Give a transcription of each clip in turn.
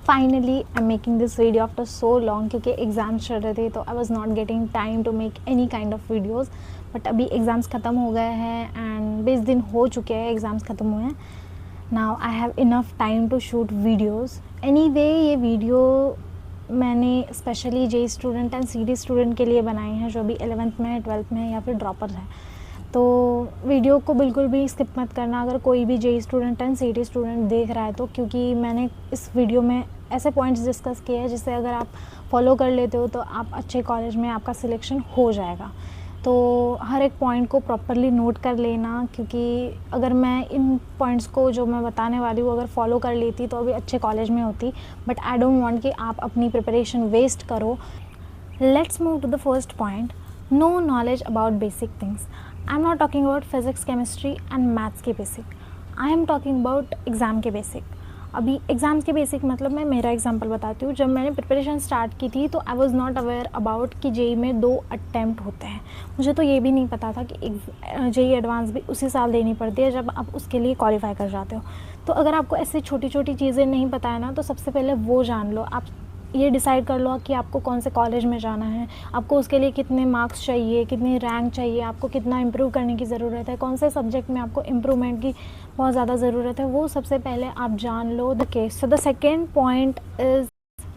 Finally I am making this video after so long, क्योंकि exams चल रहे थे तो I was not getting time to make any kind of videos. But अभी exams ख़त्म हो गए हैं एंड 20 दिन हो चुके हैं एग्ज़ाम्स ख़त्म हुए हैं। Now I have enough time to shoot videos. Anyway ये वीडियो मैंने specially JEE student and CD student के लिए बनाए हैं जो अभी 11th में है, 12th में है या फिर ड्रॉपर्स हैं। तो वीडियो को बिल्कुल भी स्किप मत करना अगर कोई भी JEE student and CD student देख रहा है तो, क्योंकि मैंने इस वीडियो में ऐसे पॉइंट्स डिस्कस किए हैं जिससे अगर आप फॉलो कर लेते हो तो आप अच्छे कॉलेज में आपका सिलेक्शन हो जाएगा। तो हर एक पॉइंट को प्रॉपरली नोट कर लेना, क्योंकि अगर मैं इन पॉइंट्स को जो मैं बताने वाली हूँ अगर फॉलो कर लेती तो अभी अच्छे कॉलेज में होती। बट आई डोंट वांट कि आप अपनी प्रिपरेशन वेस्ट करो। Let's move to the first point, no knowledge about basic things. I am not talking about physics, chemistry and maths के basic, I am talking about exam के basic. अभी exams के basic मतलब मैं मेरा example बताती हूँ। जब मैंने प्रिपरेशन स्टार्ट की थी तो I was not aware about कि जेई में 2 अटैम्प्ट होते हैं। मुझे तो ये भी नहीं पता था कि जेई एडवांस भी उसी साल देनी पड़ती है जब आप उसके लिए क्वालिफाई कर जाते हो। तो अगर आपको ऐसी छोटी छोटी चीज़ें नहीं पता है ना, तो सबसे पहले वो जान लो। आप ये डिसाइड कर लो कि आपको कौन से कॉलेज में जाना है, आपको उसके लिए कितने मार्क्स चाहिए, कितनी रैंक चाहिए, आपको कितना इम्प्रूव करने की ज़रूरत है, कौन से सब्जेक्ट में आपको इम्प्रूवमेंट की बहुत ज़्यादा ज़रूरत है, वो सबसे पहले आप जान लो। The case, so the second point is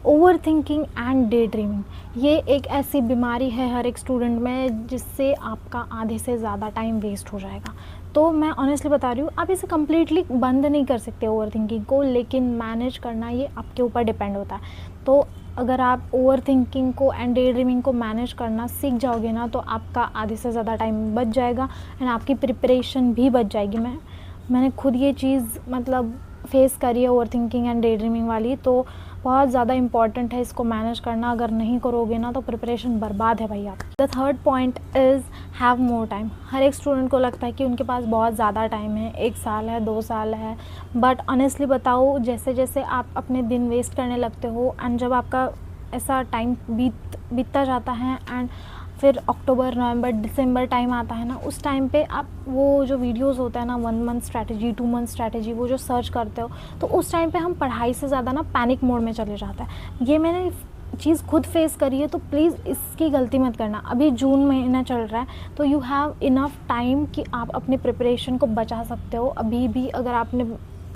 over thinking and day dreaming. ये एक ऐसी बीमारी है हर एक स्टूडेंट में जिससे आपका आधे से ज़्यादा टाइम वेस्ट हो जाएगा। तो मैं ऑनेस्टली बता रही हूँ, आप इसे कम्प्लीटली बंद नहीं कर सकते ओवर थिंकिंग को, लेकिन मैनेज करना ये आपके ऊपर डिपेंड होता है। तो अगर आप ओवर थिंकिंग को एंड डे ड्रीमिंग को मैनेज करना सीख जाओगे ना, तो आपका आधे से ज़्यादा टाइम बच जाएगा एंड आपकी प्रिपरेशन भी बच जाएगी। मैंने खुद ये चीज़ मतलब फेस करी है, over thinking and day dreaming वाली। तो बहुत ज़्यादा इंपॉर्टेंट है इसको मैनेज करना। अगर नहीं करोगे ना तो प्रिपरेशन बर्बाद है भाई आप। The third point is have more time. हर एक स्टूडेंट को लगता है कि उनके पास बहुत ज़्यादा टाइम है, 1 साल है, 2 साल है। बट ऑनेस्टली बताओ, जैसे जैसे आप अपने दिन वेस्ट करने लगते हो एंड जब आपका ऐसा टाइम बीतता जाता है एंड फिर अक्टूबर, नवंबर, दिसंबर टाइम आता है ना, उस टाइम पे आप वो जो वीडियोस होता है ना 1 मंथ स्ट्रैटेजी, 2 मंथ स्ट्रैटेजी, वो जो सर्च करते हो तो उस टाइम पे हम पढ़ाई से ज़्यादा ना पैनिक मोड में चले जाता है। ये मैंने चीज़ खुद फेस करी है, तो प्लीज़ इसकी गलती मत करना। अभी जून महीना चल रहा है तो यू हैव इनफ टाइम कि आप अपने प्रिपरेशन को बचा सकते हो। अभी भी अगर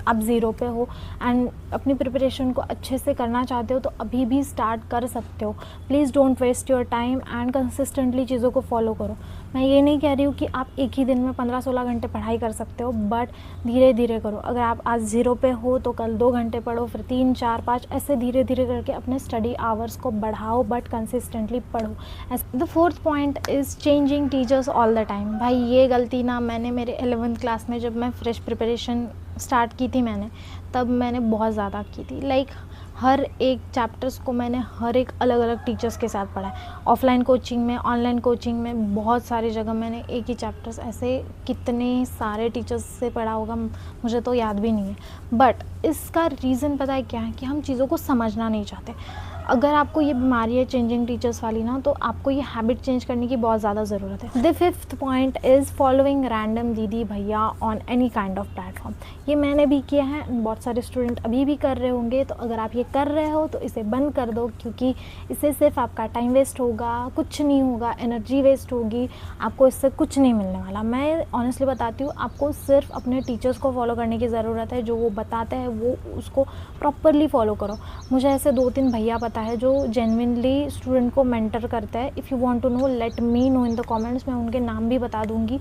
आप ज़ीरो पे हो एंड अपनी प्रिपरेशन को अच्छे से करना चाहते हो तो अभी भी स्टार्ट कर सकते हो। Please don't waste your time and consistently चीज़ों को फॉलो करो। मैं ये नहीं कह रही हूँ कि आप एक ही दिन में 15-16 घंटे पढ़ाई कर सकते हो, बट धीरे धीरे करो। अगर आप आज 0 पे हो तो कल 2 घंटे पढ़ो, फिर 3, 4, 5, ऐसे धीरे धीरे करके अपने स्टडी आवर्स को बढ़ाओ, बट कंसिस्टेंटली पढ़ो। The fourth point is changing teachers all the time. भाई ये गलती ना मैंने मेरे 11th क्लास में, जब मैं फ्रेश प्रिपरेशन स्टार्ट की थी मैंने, तब मैंने बहुत ज़्यादा की थी। लाइक हर एक चैप्टर्स को मैंने हर एक अलग अलग टीचर्स के साथ पढ़ा है। ऑफलाइन कोचिंग में, ऑनलाइन कोचिंग में, बहुत सारी जगह मैंने एक ही चैप्टर्स ऐसे कितने सारे टीचर्स से पढ़ा होगा, मुझे तो याद भी नहीं है। बट इसका रीज़न पता है क्या है? कि हम चीज़ों को समझना नहीं चाहते। अगर आपको ये बीमारी है चेंजिंग टीचर्स वाली ना, तो आपको ये हैबिट चेंज करने की बहुत ज़्यादा ज़रूरत है। The fifth point is following random दीदी भैया on any kind of platform. ये मैंने भी किया है, बहुत सारे स्टूडेंट अभी भी कर रहे होंगे। तो अगर आप ये कर रहे हो तो इसे बंद कर दो, क्योंकि इससे सिर्फ आपका टाइम वेस्ट होगा, कुछ नहीं होगा, एनर्जी वेस्ट होगी, आपको इससे कुछ नहीं मिलने वाला। मैं ऑनेस्टली बताती हूँ, आपको सिर्फ अपने टीचर्स को फॉलो करने की ज़रूरत है। जो वो बताते हैं वो उसको प्रॉपरली फॉलो करो। मुझे ऐसे 2-3 भैया पता है जो जेन्युइनली स्टूडेंट को मेंटर करते हैं। If you want to know, let me know in the comments, मैं उनके नाम भी बता दूंगी।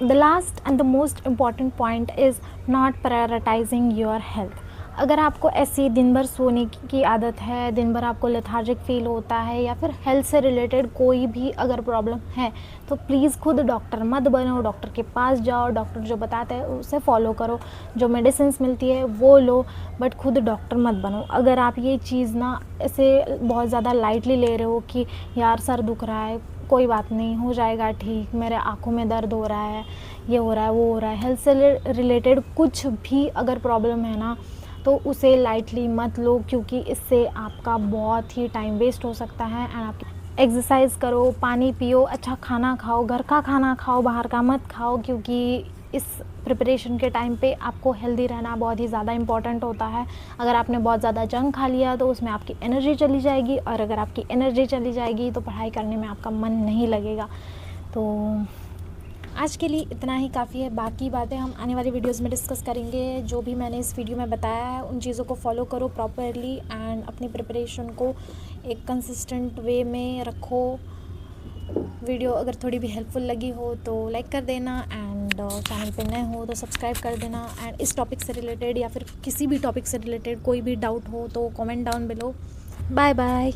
The last and the most important point is not prioritising your health. अगर आपको ऐसी दिन भर सोने की आदत है, दिन भर आपको लेथार्जिक फील होता है, या फिर हेल्थ से रिलेटेड कोई भी अगर प्रॉब्लम है, तो प्लीज़ खुद डॉक्टर मत बनो। डॉक्टर के पास जाओ, डॉक्टर जो बताते हैं उसे फॉलो करो, जो मेडिसिन मिलती है वो लो, बट खुद डॉक्टर मत बनो। अगर आप ये चीज़ ना ऐसे बहुत ज़्यादा लाइटली ले रहे हो कि यार सर दुख रहा है, कोई बात नहीं, हो जाएगा ठीक, मेरे आँखों में दर्द हो रहा है, ये हो रहा है, वो हो रहा है, हेल्थ से रिलेटेड कुछ भी अगर प्रॉब्लम है ना, तो उसे लाइटली मत लो, क्योंकि इससे आपका बहुत ही टाइम वेस्ट हो सकता है। एंड आप एक्सरसाइज करो, पानी पियो, अच्छा खाना खाओ, घर का खाना खाओ, बाहर का मत खाओ, क्योंकि इस प्रिपरेशन के टाइम पे आपको हेल्दी रहना बहुत ही ज़्यादा इम्पॉर्टेंट होता है। अगर आपने बहुत ज़्यादा जंक खा लिया तो उसमें आपकी एनर्जी चली जाएगी, और अगर आपकी एनर्जी चली जाएगी तो पढ़ाई करने में आपका मन नहीं लगेगा। तो आज के लिए इतना ही काफ़ी है, बाकी बातें हम आने वाली वीडियोस में डिस्कस करेंगे। जो भी मैंने इस वीडियो में बताया है उन चीज़ों को फॉलो करो प्रॉपरली, एंड अपनी प्रिपरेशन को एक कंसिस्टेंट वे में रखो। वीडियो अगर थोड़ी भी हेल्पफुल लगी हो तो लाइक कर देना, एंड चैनल पे नए हो तो सब्सक्राइब कर देना। एंड इस टॉपिक से रिलेटेड या फिर किसी भी टॉपिक से रिलेटेड कोई भी डाउट हो तो comment down below. Bye bye.